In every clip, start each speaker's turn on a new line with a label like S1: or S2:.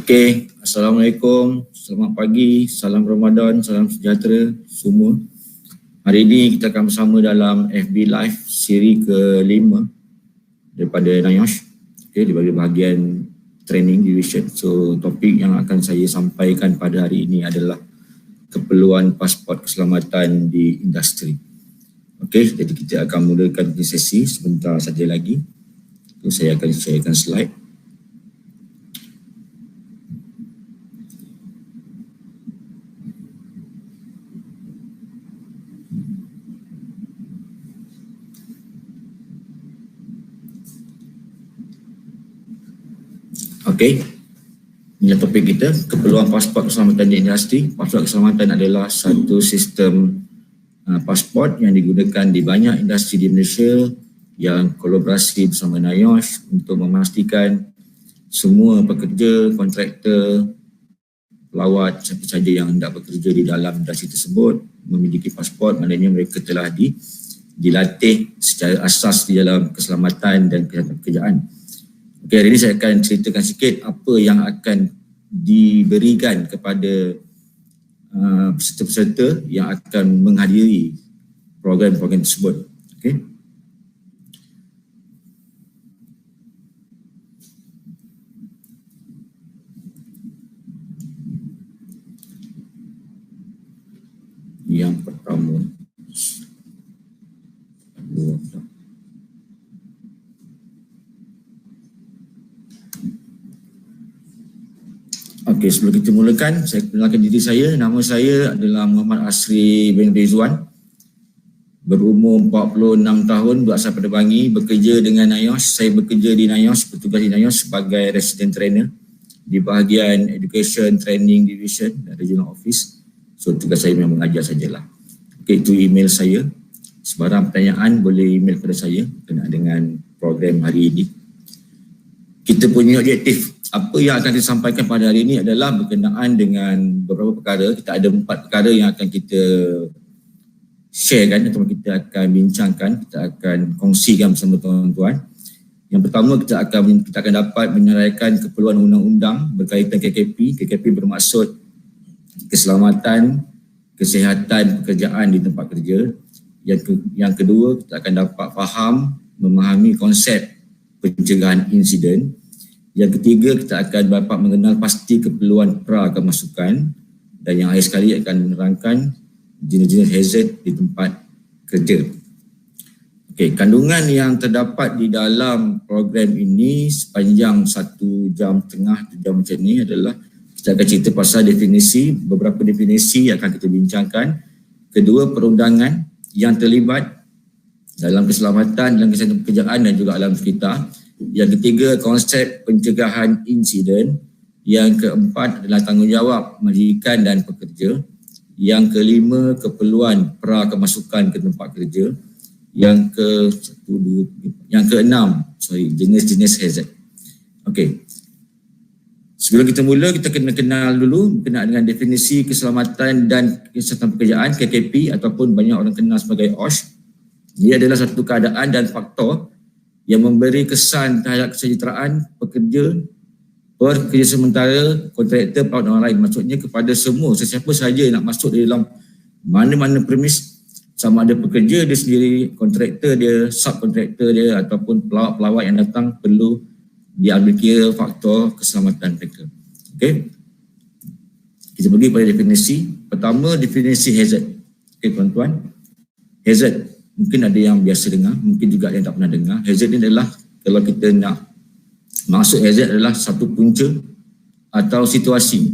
S1: Okey, Assalamualaikum, selamat pagi, salam Ramadan, salam sejahtera semua. Hari ini kita akan bersama dalam FB Live siri ke-5 daripada NIOSH. Okey, di bahagian training division. So, topik yang akan saya sampaikan pada hari ini adalah keperluan pasport keselamatan di industri. Okey, jadi kita akan mulakan sesi sebentar saja lagi. So, saya akan sharekan slide. Okey, ini topik kita, keperluan pasport keselamatan di industri. Pasport keselamatan adalah satu sistem pasport yang digunakan di banyak industri di Malaysia yang kolaborasi bersama NIOSH untuk memastikan semua pekerja, kontraktor, pelawat, siapa saja yang hendak bekerja di dalam industri tersebut memiliki pasport, maknanya mereka telah dilatih secara asas di dalam keselamatan dan kesihatan pekerjaan. Okay, hari ini saya akan ceritakan sikit apa yang akan diberikan kepada peserta-peserta yang akan menghadiri program-program tersebut. Okay. Yang pertama, okey, sebelum kita mulakan, saya kenalkan diri saya. Nama saya adalah Muhammad Asri bin Rizwan. Berumur 46 tahun, berasal pada Bangi, bekerja dengan NIOSH. Saya bekerja di NIOSH, bertugas di NIOSH sebagai resident trainer di bahagian Education Training Division dan Regional Office. So, tugas saya memang mengajar sajalah. Okey, itu email saya. Sebarang pertanyaan boleh email kepada saya berkenaan dengan program hari ini. Kita punya objektif apa yang akan disampaikan pada hari ini adalah berkenaan dengan beberapa perkara. Kita ada 4 perkara yang akan kita sharekan atau kita akan bincangkan, kita akan kongsikan bersama tuan-tuan. Yang pertama, kita akan dapat menyeraikan keperluan undang-undang berkaitan KKP. KKP bermaksud keselamatan, kesihatan pekerjaan di tempat kerja. Yang kedua, kita akan dapat faham, memahami konsep pencegahan insiden. Yang ketiga, kita akan dapat mengenal pasti keperluan pra-kemasukan, dan yang akhir sekali akan menerangkan jenis-jenis hazard di tempat kerja. Okey, kandungan yang terdapat di dalam program ini sepanjang 1 jam setengah, 2 jam macam ni adalah kita akan cerita pasal definisi, beberapa definisi yang akan kita bincangkan. Kedua, perundangan yang terlibat dalam keselamatan, dalam kesihatan pekerjaan dan juga alam sekitar. Yang ketiga, konsep pencegahan insiden. Yang keempat adalah tanggungjawab majikan dan pekerja. Yang kelima, keperluan pra-kemasukan ke tempat kerja. Yang keenam, jenis-jenis hazard. Okey. Sebelum kita mula, kita kena kenal dulu berkenaan dengan definisi keselamatan dan kesihatan pekerjaan KKP ataupun banyak orang kenal sebagai OSH. Ia adalah satu keadaan dan faktor yang memberi kesan terhadap kesejahteraan pekerja sementara, kontraktor, pelawat dan orang lain. Maksudnya kepada semua, sesiapa sahaja nak masuk di dalam mana-mana premis, sama ada pekerja dia sendiri, kontraktor dia, subkontraktor dia ataupun pelawat-pelawat yang datang, perlu diambil kira faktor keselamatan mereka. Okey. Kita pergi pada definisi. Pertama, definisi hazard. Okey tuan-tuan. Hazard, mungkin ada yang biasa dengar, mungkin juga ada yang tak pernah dengar. Hazard ni adalah, kalau kita nak maksud hazard adalah satu punca atau situasi.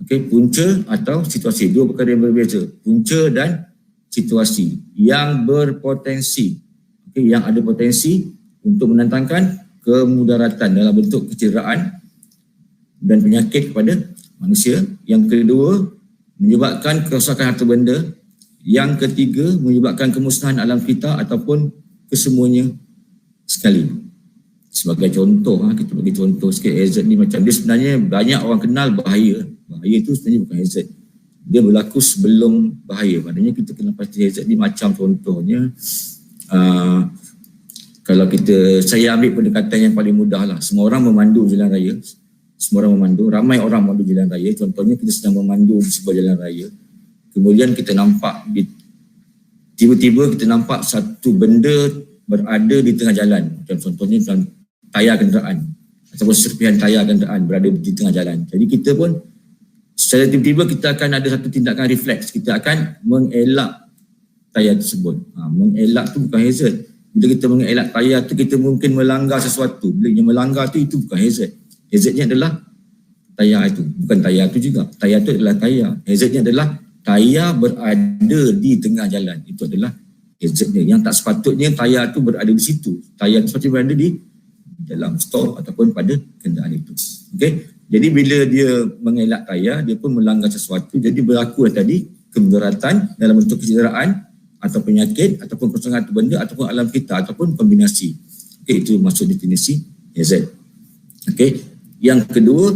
S1: Okey, punca atau situasi, dua perkara yang berbeza. Punca dan situasi yang berpotensi, okey, yang ada potensi untuk mendatangkan kemudaratan dalam bentuk kecederaan dan penyakit kepada manusia. Yang kedua, menyebabkan kerosakan harta benda. Yang ketiga, menyebabkan kemusnahan alam kita ataupun kesemuanya sekali. Sebagai contoh, kita bagi contoh sikit. Hazard ni macam dia sebenarnya banyak orang kenal bahaya. Bahaya tu sebenarnya bukan hazard. Dia berlaku sebelum bahaya. Maknanya kita kena pasti hazard ni macam contohnya, kalau saya ambil pendekatan yang paling mudah lah. Semua orang memandu jalan raya. semua orang memandu, ramai orang memandu jalan raya. Contohnya kita sedang memandu di sebuah jalan raya, kemudian kita nampak tiba-tiba kita nampak satu benda berada di tengah jalan. Contohnya tayar kenderaan ataupun serpihan tayar kenderaan berada di tengah jalan. Jadi kita pun secara tiba-tiba kita akan ada satu tindakan refleks. Kita akan mengelak tayar tersebut. Mengelak tu bukan hazard. Bila kita mengelak tayar tu, kita mungkin melanggar sesuatu. Bila kita melanggar tu, itu bukan hazard. Hazardnya adalah tayar itu. Bukan tayar tu juga. Tayar tu adalah tayar. Hazardnya adalah tayar berada di tengah jalan. Itu adalah hazardnya. Yang tak sepatutnya tayar tu berada di situ. Tayar tu sepatutnya berada di dalam stor ataupun pada kenderaan itu. Okey. Jadi bila dia mengelak tayar, dia pun melanggar sesuatu. Jadi berlaku tadi kemudaratan dalam bentuk kecederaan atau penyakit ataupun kerosakan atau benda ataupun alam kita ataupun kombinasi. Okey, itu maksud definisi hazard. Okey. Yang kedua,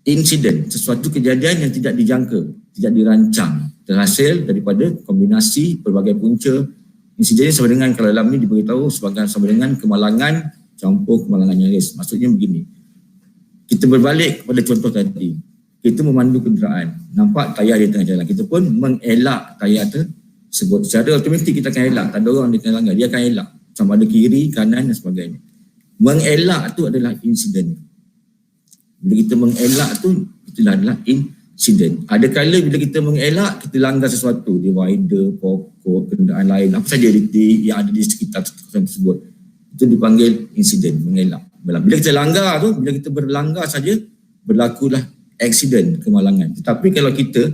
S1: insiden, sesuatu kejadian yang tidak dijangka, tidak dirancang, terhasil daripada kombinasi pelbagai punca. Insiden sama dengan, kalau dalam ni diberitahu sebagai sama dengan kemalangan campur kemalangan nyaris. Maksudnya begini, kita berbalik kepada contoh tadi, kita memandu kenderaan, nampak tayar di tengah jalan, kita pun mengelak tayar tersebut. Secara automatik kita akan elak, tak ada orang di tengah langgar, dia akan elak sama ada kiri, kanan dan sebagainya. Mengelak tu adalah insiden. Bila kita mengelak tu, itulah adalah insiden. Ada kala bila kita mengelak, kita langgar sesuatu, divider, pokok, kenderaan lain, apa saja yang ada di sekitar tersebut, itu dipanggil insiden, mengelak. Bila kita langgar tu, bila kita berlanggar saja, berlakulah aksiden, kemalangan. Tetapi kalau kita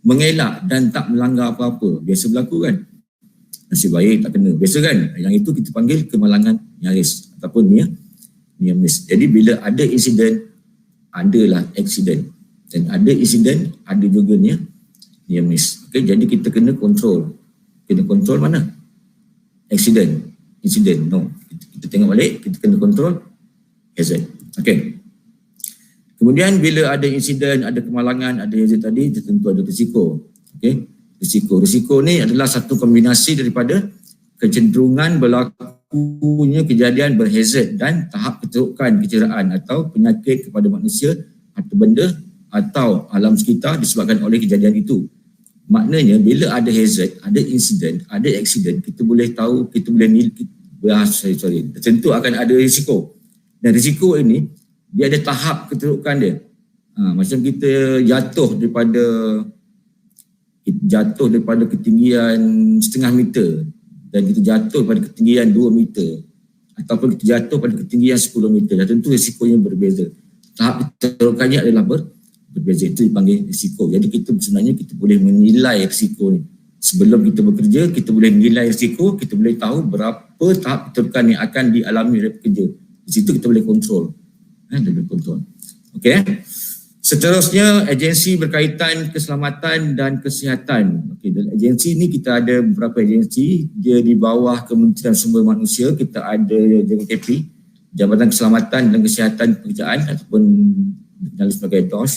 S1: mengelak dan tak melanggar apa-apa, biasa berlaku kan? Nasib baik tak kena, biasa kan? Yang itu kita panggil kemalangan nyaris ataupun near miss. Jadi bila ada insiden, adalah aksiden. Dan ada insiden, ada juga near miss. Okay, jadi kita kena kontrol. Kena kontrol mana? Aksiden, insiden, no. Kita tengok balik, kita kena kontrol hazard. Okey. Kemudian bila ada insiden, ada kemalangan, ada hazard tadi, tentu ada risiko. Okey. Risiko ni adalah satu kombinasi daripada kecenderungan berlakunya kejadian berhazard dan tahap keterukan kecederaan atau penyakit kepada manusia atau benda atau alam sekitar disebabkan oleh kejadian itu. Maknanya bila ada hazard, ada insiden, ada aksiden, kita boleh tahu, kita boleh tentu akan ada risiko. Dan risiko ini, dia ada tahap keterukan dia. Macam kita jatuh daripada ketinggian 1/2 meter dan kita jatuh pada ketinggian 2 meter ataupun kita jatuh pada ketinggian 10 meter. Dan tentu risikonya berbeza. Tahap keterukannya adalah berbeza. Itu dipanggil risiko. Jadi sebenarnya kita boleh menilai risiko ni. Sebelum kita bekerja, kita boleh menilai risiko, kita boleh tahu berapa tahap keterukan yang akan dialami oleh pekerja. Di situ kita boleh kontrol. Okey. Seterusnya, agensi berkaitan keselamatan dan kesihatan. Okey, dalam agensi ni kita ada beberapa agensi. Dia di bawah Kementerian Sumber Manusia, kita ada JKP, Jabatan Keselamatan dan Kesihatan Pekerjaan ataupun dikenali sebagai DOS.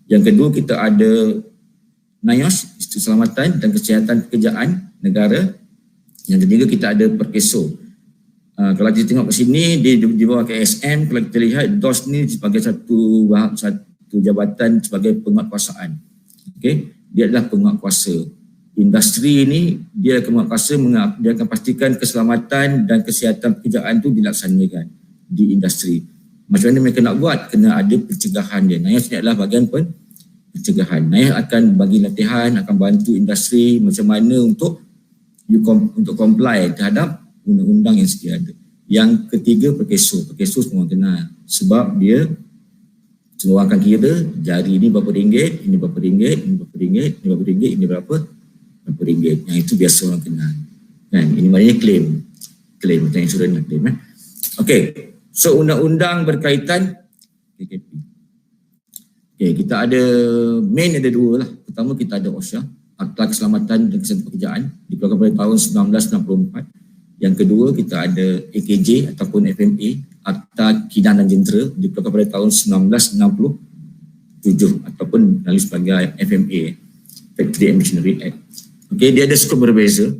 S1: Yang kedua kita ada NIOS, Institut Keselamatan dan Kesihatan Pekerjaan Negara. Yang ketiga kita ada Perkeso. Kalau kita tengok ke sini di bawah KSM, kalau kita lihat DOS ni sebagai satu jabatan sebagai penguatkuasaan. Okey, dia adalah penguatkuasa. Industri ini dia penguatkuasa, dia akan pastikan keselamatan dan kesihatan pekerjaan itu dilaksanakan di industri. Macam mana mereka nak buat? Kena ada pencegahan dia. NIOS ni adalah bahagian pencegahan. NIOS akan bagi latihan, akan bantu industri macam mana untuk comply terhadap undang-undang yang sedia ada. Yang ketiga Perkeso. Perkeso semua kenal sebab dia semua orang akan kira jari ni berapa ringgit, ini berapa ringgit, ini berapa ringgit, ini berapa ringgit, ini berapa ringgit. Yang itu biasa orang kenal. Kan? Ini maknanya claim macam insurans nak claim. Okey. So undang-undang berkaitan PKP. Okey, kita ada main ada dua lah. Pertama kita ada OSHA, Akta Keselamatan dan Kesihatan Pekerjaan, dikeluarkan pada tahun 1964. Yang kedua kita ada AKJ ataupun FMA, Akta Kinan dan Jentera, dikeluarkan pada tahun 1967 ataupun dikenali sebagai FMA, Factory and Machinery Act. Okey, dia ada skop berbeza.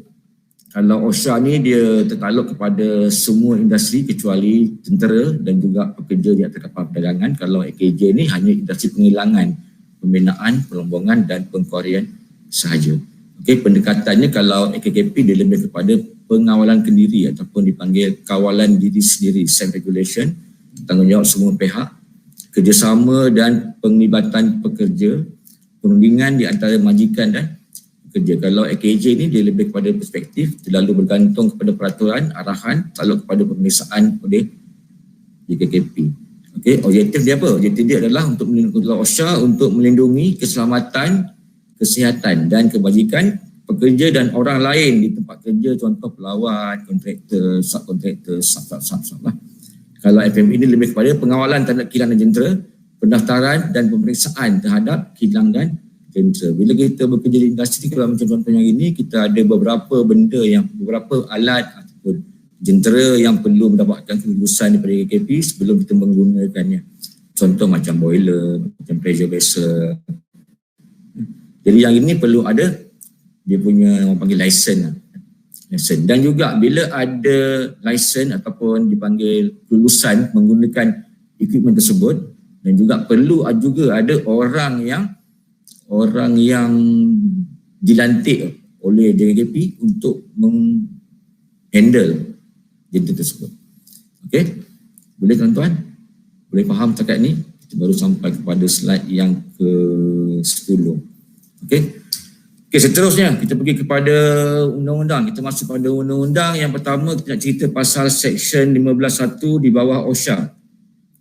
S1: Kalau OSHA ni dia tertakluk kepada semua industri kecuali tentera dan juga pekerja di atas kapal perdagangan. Kalau AKJ ni hanya industri penghilangan, pembinaan, perombongan dan pengkorian sahaja. Okey, pendekatannya kalau AKKP dia lebih kepada pengawalan kendiri ataupun dipanggil kawalan diri sendiri, self-regulation, tanggungjawab semua pihak, kerjasama dan penglibatan pekerja, perundingan di antara majikan dan kerja. Kalau AKJ ni dia lebih kepada perspektif, terlalu bergantung kepada peraturan, arahan, terlalu kepada pemeriksaan oleh JKKP. Okey, objektif dia apa? Objektif dia adalah untuk melindungi OSHA untuk melindungi keselamatan, kesihatan dan kebajikan pekerja dan orang lain di tempat kerja, contoh pelawat, kontraktor, subkontraktor, sub lah. Kalau FME ini lebih kepada pengawalan terhadap kilang dan jentera, pendaftaran dan pemeriksaan terhadap kilang dan jentera. Bila kita bekerja di industri, kalau macam contohnya ini, kita ada beberapa benda yang, beberapa alat ataupun jentera yang perlu mendapatkan kelulusan daripada KKP sebelum kita menggunakannya. Contoh macam boiler, macam pressure vessel. Jadi yang ini perlu ada dia punya orang panggil license. Dan juga bila ada license ataupun dipanggil kelulusan menggunakan equipment tersebut, dan juga perlu juga ada orang yang dilantik oleh JKP untuk menghandle jentera tersebut. Okey? Boleh tuan-tuan? Boleh faham setakat ni? Kita baru sampai kepada slide yang ke-10. Okey? Okey, seterusnya kita pergi kepada undang-undang. Kita masuk pada undang-undang. Yang pertama kita nak cerita pasal section 15.1 di bawah OSHA.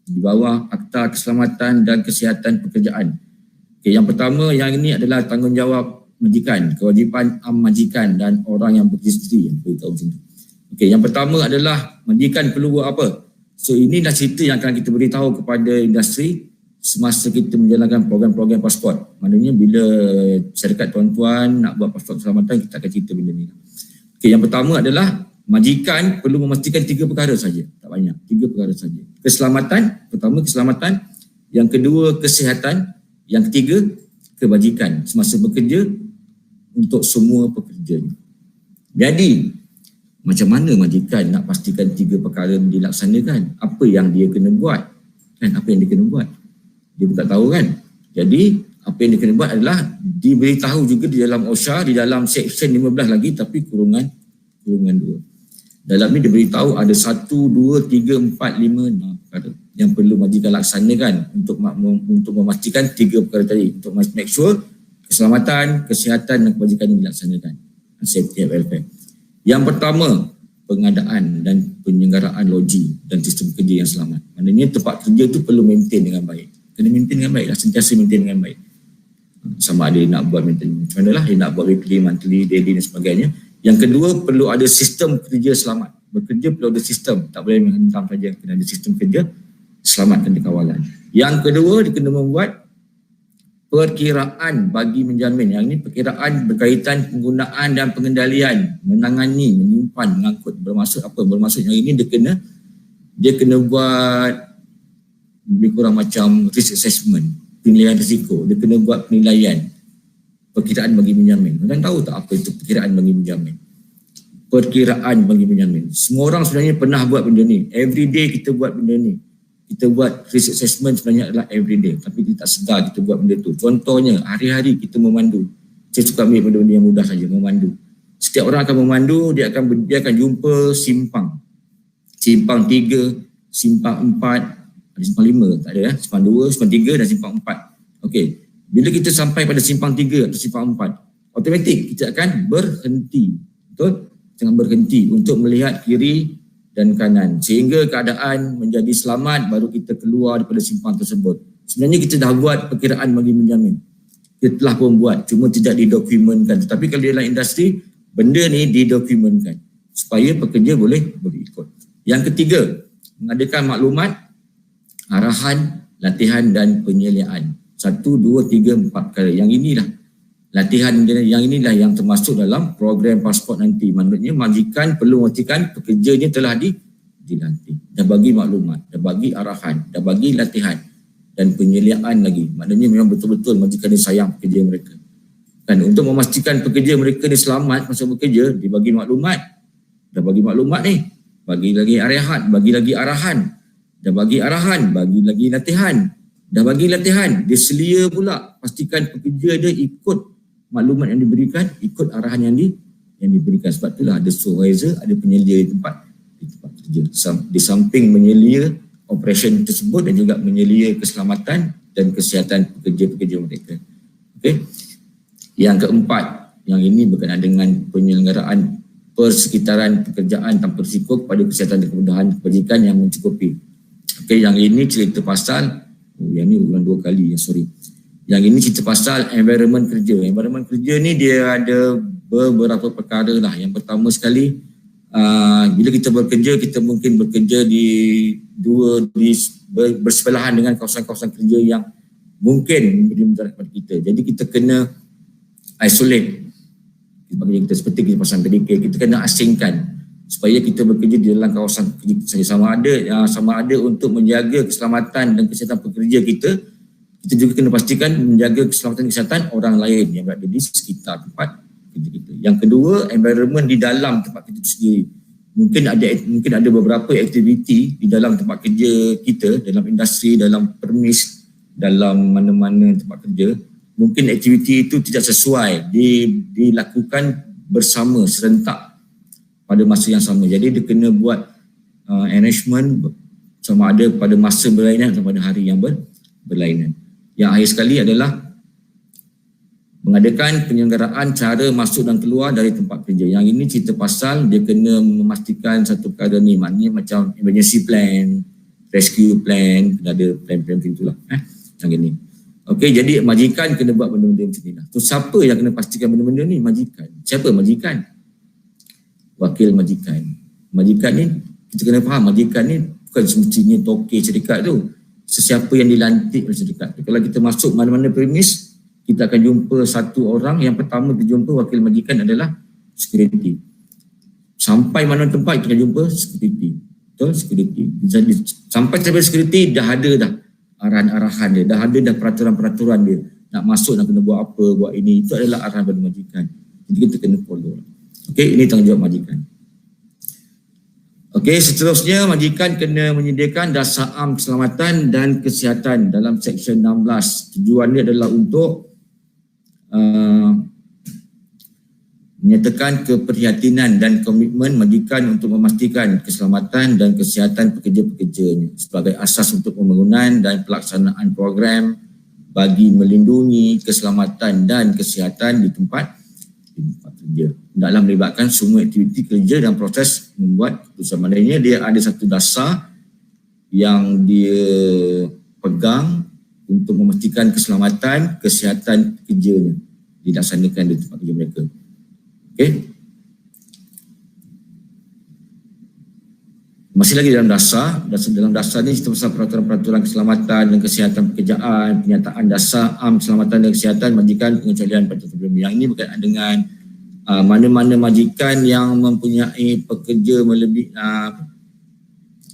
S1: Di bawah Akta Keselamatan dan Kesihatan Pekerjaan. Okay, yang pertama, yang ini adalah tanggungjawab majikan, kewajipan majikan dan orang yang beristri yang beritahu macam tu. Okay, yang pertama adalah majikan perlu buat apa? So inilah cerita yang akan kita beritahu kepada industri semasa kita menjalankan program-program pasport. Maknanya bila syarikat tuan-tuan nak buat pasport keselamatan, kita akan cerita benda ni. Okay, yang pertama adalah majikan perlu memastikan 3 perkara saja, tak banyak, 3 perkara saja. Keselamatan, pertama keselamatan, yang kedua kesihatan, yang ketiga, kebajikan semasa bekerja untuk semua pekerja. Jadi, macam mana majikan nak pastikan 3 perkara dilaksanakan? Apa yang dia kena buat? Kan, apa yang dia kena buat? Dia pun tak tahu kan? Jadi, apa yang dia kena buat adalah diberitahu juga di dalam OSHA, di dalam section 15 lagi, tapi kurungan 2. Dalam ni diberitahu ada 1, 2, 3, 4, 5, 6 perkara yang perlu majikan laksanakan untuk memastikan 3 perkara tadi, untuk make sure keselamatan, kesihatan dan kebajikan yang dilaksanakan, safety and welfare. Yang pertama, pengadaan dan penyelenggaraan loji dan sistem kerja yang selamat. Maknanya tempat kerja tu perlu maintain dengan baik. Kena maintain dengan baik lah, sentiasa maintain dengan baik. Sama ada nak buat maintenance macam mana lah, dia nak buat weekly, monthly, daily dan sebagainya. Yang kedua, perlu ada sistem kerja selamat. Bekerja perlu ada sistem, tak boleh menghentam saja, kena ada sistem kerja selamat dan dikawalan. Yang kedua, dia kena membuat perkiraan bagi menjamin. Yang ini perkiraan berkaitan penggunaan dan pengendalian, menangani, menyimpan, mengangkut. Bermaksud apa? Bermaksud yang ini dia kena buat lebih kurang macam risk assessment, penilaian risiko. Dia kena buat penilaian perkiraan bagi menjamin. Tuan tahu tak apa itu perkiraan bagi menjamin? Perkiraan bagi menjamin. Semua orang sebenarnya pernah buat benda ni. Every day kita buat benda ni. Kita buat risk assessment sebenarnya adalah every day. Tapi kita tak sedar kita buat benda tu. Contohnya, hari-hari kita memandu. Saya suka ambil benda-benda yang mudah saja, memandu. Setiap orang akan memandu, dia akan jumpa simpang. Simpang 3, simpang 4, ada simpang 5, tak ada ya. Simpang 2, simpang 3 dan simpang 4. Okey. Bila kita sampai pada simpang 3 atau simpang 4, automatik kita akan berhenti. Betul? Jangan berhenti untuk melihat kiri dan kanan sehingga keadaan menjadi selamat, baru kita keluar daripada simpang tersebut. Sebenarnya kita dah buat perkiraan bagi menjamin. Kita telah pun buat, cuma tidak didokumentkan. Tetapi kalau dalam industri, benda ni didokumentkan supaya pekerja boleh berikut. Yang ketiga, mengadakan maklumat, arahan, latihan dan penyeliaan. 1, 2, 3, 4 perkara. Yang inilah latihan, yang inilah yang termasuk dalam program pasport nanti. Maksudnya majikan perlu memastikan pekerjanya telah dilantik. Dah bagi maklumat, dah bagi arahan, dah bagi latihan dan penyeliaan lagi. Maknanya memang betul-betul majikan ni sayang pekerja mereka. Dan untuk memastikan pekerja mereka ni selamat masa bekerja, dia bagi maklumat. Dah bagi maklumat ni, bagi lagi arahan, bagi lagi arahan. Dah bagi arahan, bagi lagi latihan. Dah bagi latihan, dia selia pula pastikan pekerja dia ikut maklumat yang diberikan, ikut arahan yang diberikan. Sebab itulah ada supervisor, ada penyelia di tempat kerja. Di samping menyelia operation tersebut dan juga menyelia keselamatan dan kesihatan pekerja-pekerja mereka. Okey. Yang keempat, yang ini berkenaan dengan penyelenggaraan persekitaran pekerjaan tanpa risiko kepada kesihatan dan kemudahan kebajikan yang mencukupi. Okey, yang ini cerita pasal yang ni ulang 2 kali, sorry. Yang ini cerita pasal environment kerja. Environment kerja ni dia ada beberapa perkara lah. Yang pertama sekali, bila kita bekerja, kita mungkin bekerja bersebelahan dengan kawasan-kawasan kerja yang mungkin memberi mudarat kepada kita. Jadi kita kena isolate. Kita seperti kita pasang pedikir, kita kena asingkan supaya kita bekerja di dalam kawasan kerja saja. Sama ada untuk menjaga keselamatan dan kesihatan pekerja kita juga kena pastikan menjaga keselamatan dan kesihatan orang lain yang berada di sekitar tempat kerja kita. Yang kedua, environment di dalam tempat kerja itu sendiri. Mungkin ada beberapa aktiviti di dalam tempat kerja kita, dalam industri, dalam permis, dalam mana-mana tempat kerja. Mungkin aktiviti itu tidak sesuai dilakukan bersama serentak pada masa yang sama. Jadi dia kena buat arrangement sama ada pada masa berlainan atau pada hari yang berlainan. Yang akhir sekali adalah mengadakan penyelenggaraan cara masuk dan keluar dari tempat kerja. Yang ini cerita pasal dia kena memastikan satu perkara ni, maknanya macam emergency plan, rescue plan, kena ada plan-plan macam itulah. Yang ini. Okey, jadi majikan kena buat benda-benda macam ni lah. So, siapa yang kena pastikan benda-benda ni? Majikan. Siapa majikan? Wakil majikan. Majikan ni, kita kena faham, majikan ni bukan semestinya tokey syarikat tu. Sesiapa yang dilantik oleh syarikat tu. Kalau kita masuk mana-mana premis, kita akan jumpa satu orang. Yang pertama kita jumpa wakil majikan adalah security. Sampai mana tempat kita akan jumpa security. Betul? Security. Jadi, sampai sampai security dah ada dah arahan-arahan dia, dah ada dah peraturan-peraturan dia. Nak masuk nak kena buat apa, buat ini. Itu adalah arahan dari majikan. Jadi kita kena follow. Okey, ini tanggungjawab majikan. Okey, seterusnya majikan kena menyediakan dasar am keselamatan dan kesihatan dalam Seksyen 16. Tujuannya adalah untuk menyatakan keprihatinan dan komitmen majikan untuk memastikan keselamatan dan kesihatan pekerja-pekerjanya sebagai asas untuk pembangunan dan pelaksanaan program bagi melindungi keselamatan dan kesihatan di tempat kerja. Dalam melibatkan semua aktiviti kerja dan proses membuat keputusan. Maknanya dia ada satu dasar yang dia pegang untuk memastikan keselamatan, kesihatan pekerjanya dilaksanakan di tempat kerja mereka. Okey. Masih lagi dalam dasar ni kita pasal peraturan-peraturan keselamatan dan kesihatan pekerjaan, penyataan dasar am keselamatan dan kesihatan majikan pengecualian peraturan. Yang ini berkaitan dengan mana-mana majikan yang mempunyai pekerja melebihi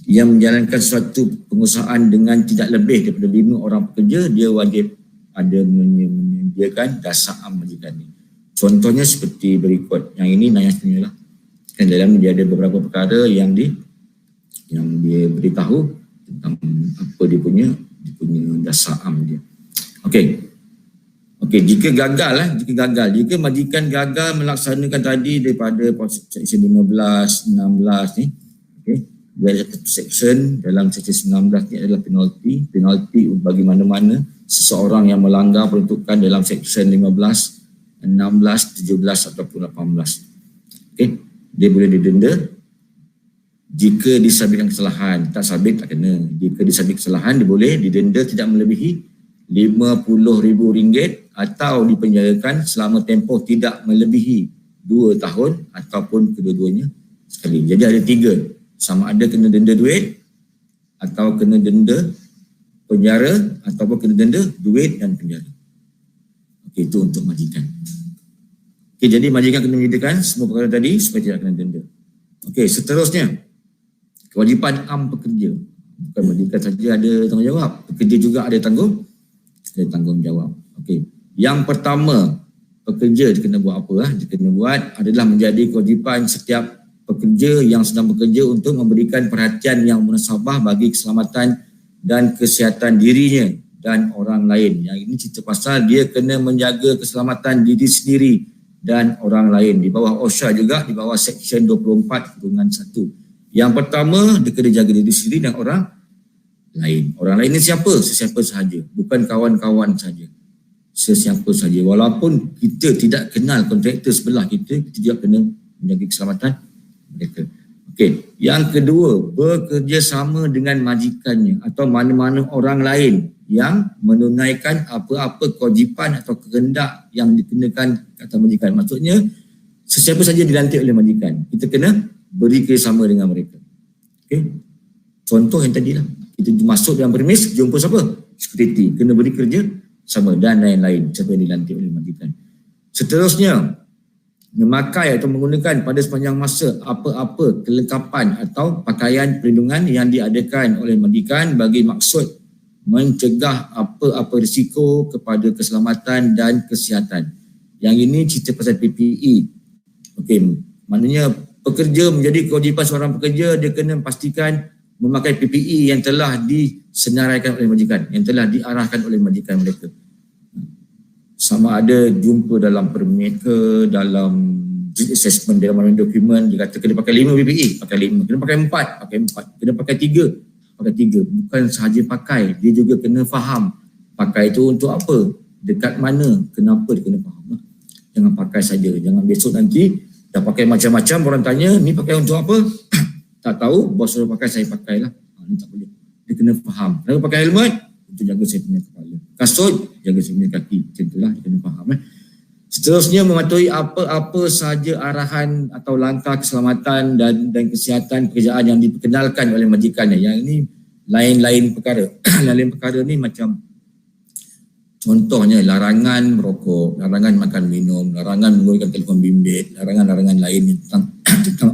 S1: yang menjalankan suatu pengusahaan dengan tidak lebih daripada 5 orang pekerja, dia wajib ada menyediakan dasar am majikan ni. Contohnya seperti berikut. Yang ini nayas punya lah. Kan dalam dia ada beberapa perkara yang dia beritahu tentang apa dia punya dasar am dia. Okey, jika majikan gagal melaksanakan tadi daripada Seksyen 15, 16 ni, okey, dia ada satu seksyen dalam Seksyen 19 ni adalah penalti bagi mana-mana seseorang yang melanggar peruntukan dalam Seksyen 15, 16, 17 ataupun 18. Okey, dia boleh didenda jika disabitkan kesalahan. Tak sabit tak kena. Jika disabit kesalahan, dia boleh didenda tidak melebihi RM50,000 atau dipenjarakan selama tempoh tidak melebihi 2 tahun ataupun kedua-duanya sekali. Jadi ada 3. Sama ada kena denda duit atau kena denda penjara ataupun kena denda duit dan penjara. Okey, itu untuk majikan. Okey, jadi majikan kena menyediakan semua perkara tadi supaya tidak kena denda. Okey, seterusnya kewajipan am pekerja. Bukan majikan saja ada tanggungjawab, pekerja juga ada tanggungjawab. Okey. Yang pertama, pekerja dia kena buat apa? Dia kena buat adalah menjadi kewajipan setiap pekerja yang sedang bekerja untuk memberikan perhatian yang munasabah bagi keselamatan dan kesihatan dirinya dan orang lain. Yang ini cerita pasal dia kena menjaga keselamatan diri sendiri dan orang lain. Di bawah OSHA juga, di bawah Seksyen 24 Kurungan 1. Yang pertama, dia kena jaga diri sendiri dan orang lain. Orang lain ni siapa? Sesiapa sahaja. Bukan kawan-kawan sahaja. Sesiapa sahaja. Walaupun kita tidak kenal kontraktor sebelah kita, kita juga kena menjaga keselamatan mereka. Okey. Yang kedua, bekerjasama dengan majikannya atau mana-mana orang lain yang menunaikan apa-apa kewajipan atau kehendak yang dikenakan kata majikan. Maksudnya, sesiapa saja dilantik oleh majikan, kita kena beri kerjasama dengan mereka. Okey. Contoh yang tadi lah. Kita masuk dalam premis, jumpa siapa? Security. Kena beri kerja sama dan lain-lain. Siapa yang dilantik oleh majikan. Seterusnya, memakai atau menggunakan pada sepanjang masa apa-apa kelengkapan atau pakaian perlindungan yang diadakan oleh majikan bagi maksud mencegah apa-apa risiko kepada keselamatan dan kesihatan. Yang ini cerita pasal PPE. Okey, maknanya pekerja menjadi kewajipan seorang pekerja, dia kena pastikan memakai PPE yang telah disenaraikan oleh majikan, yang telah diarahkan oleh majikan mereka. Sama ada jumpa dalam permit ke, dalam assessment, dalam dokumen, dia kata kena pakai 5 PPE, pakai 5, kena pakai 4, pakai 4, kena pakai 3, pakai 3. Bukan sahaja pakai, dia juga kena faham pakai itu untuk apa, dekat mana, kenapa dia kena faham. Jangan pakai saja, jangan besok nanti dah pakai macam-macam, orang tanya ni pakai untuk apa. Tak tahu, bos suruh pakai, saya pakailah. Ini tak boleh. Dia kena faham. Kenapa pakai helmet? Untuk jaga saya punya kepala. Kasut, jaga saya punya kaki. Macam itulah, dia kena faham. Seterusnya, mematuhi apa-apa sahaja arahan atau langkah keselamatan dan kesihatan pekerjaan yang diperkenalkan oleh majikannya. Yang ini lain-lain perkara. Lain perkara ni macam contohnya larangan merokok, larangan makan minum, larangan menggunakan telefon bimbit, larangan-larangan lain tentang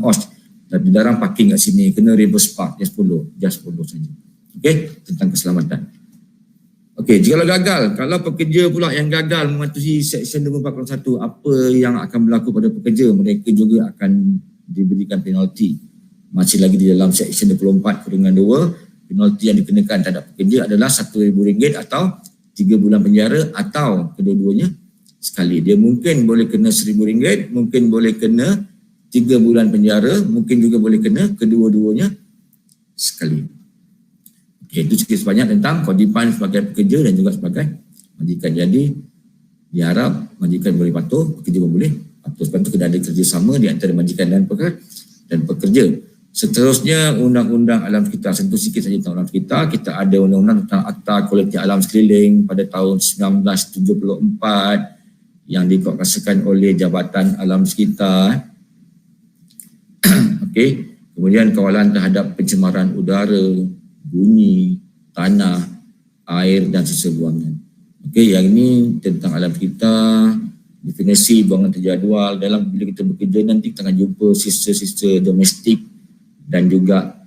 S1: OSH. Dan dilarang parking kat sini, kena reverse park, just follow saja. Okey, tentang keselamatan. Okey, jika gagal, kalau pekerja pula yang gagal mematuhi Seksyen 24.1, apa yang akan berlaku pada pekerja? Mereka juga akan diberikan penalti. Masih lagi di dalam Seksyen 24/2, penalti yang dikenakan terhadap pekerja adalah RM1,000 atau 3 bulan penjara atau kedua-duanya sekali. Dia mungkin boleh kena RM1,000, mungkin boleh kena 3 bulan penjara, mungkin juga boleh kena kedua-duanya sekali. Okay, itu sikit sebanyak tentang kewajipan sebagai pekerja dan juga sebagai majikan. Jadi diharap majikan boleh patuh, pekerja pun boleh patuh. Sebab itu kena ada kerjasama di antara majikan dan pekerja. Seterusnya, undang-undang alam sekitar. Sentuh sikit saja tentang alam sekitar. Kita ada undang-undang tentang Akta Kualiti Alam Sekeliling pada tahun 1974 yang dikuatkuasakan oleh Jabatan Alam Sekitar. Okey, kemudian kawalan terhadap pencemaran udara, bunyi, tanah, air dan sisa buangan. Okey, yang ini tentang alam sekitar, definisi buangan terjadual. Dalam bila kita bekerja nanti kita akan jumpa sisa-sisa domestik dan juga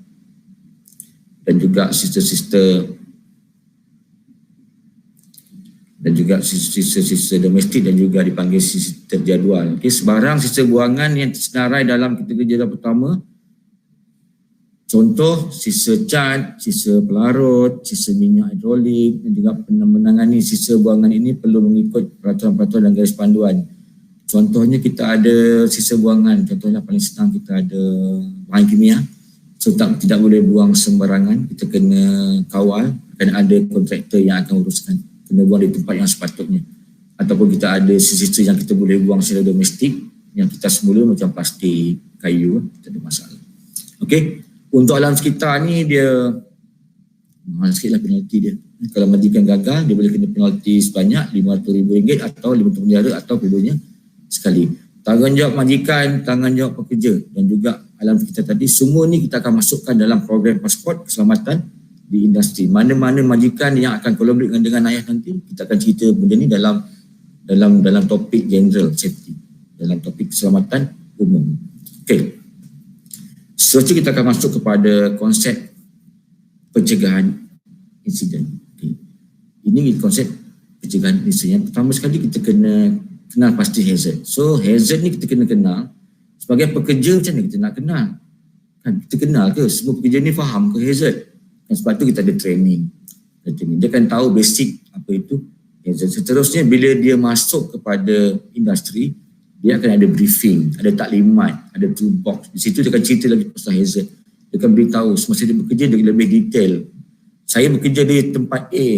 S1: sisa domestik dan juga dipanggil sisa terjadual. Okey, sebarang sisa buangan yang tersenarai dalam kita kerja pertama. Contoh, sisa cat, sisa pelarut, sisa minyak hidrolik dan juga menangani sisa buangan ini perlu mengikut peraturan-peraturan dan garis panduan. Contohnya kita ada sisa buangan, contohnya paling senang kita ada bahan kimia. So tidak boleh buang sembarangan, kita kena kawal, kena ada kontraktor yang akan uruskan. Kena buang di tempat yang sepatutnya. Ataupun kita ada sisa-sisa yang kita boleh buang secara domestik, yang kita semula macam plastik, kayu, tak ada masalah. Okey. Untuk alam sekitar ni dia mahal sikit lah penalti dia. Kalau majikan gagal, dia boleh kena penalti sebanyak RM500,000 atau 5 tahun penjara atau keduanya sekali. Tanggungjawab majikan, tanggungjawab pekerja dan juga alam sekitar tadi, semua ni kita akan masukkan dalam program pasport keselamatan di industri. Mana-mana majikan yang akan collaborate dengan ayah nanti, kita akan cerita benda ni dalam topik general safety, dalam topik keselamatan umum. Okey. Seterusnya kita akan masuk kepada konsep pencegahan insiden. Okay. Ini konsep pencegahan insiden. Yang pertama sekali kita kena kenal pasti hazard. So hazard ni kita kena kenal. Sebagai pekerja macam mana kita nak kenal? Kan kita kenal ke semua pekerja ni faham ke hazard? Dan sebab tu kita ada training. Dia akan tahu basic apa itu hazard. Seterusnya bila dia masuk kepada industri, dia akan ada briefing, ada taklimat, ada toolbox. Di situ dia akan cerita lagi pasal hazard. Dia akan beritahu semasa dia bekerja dia lebih detail. Saya bekerja di tempat A,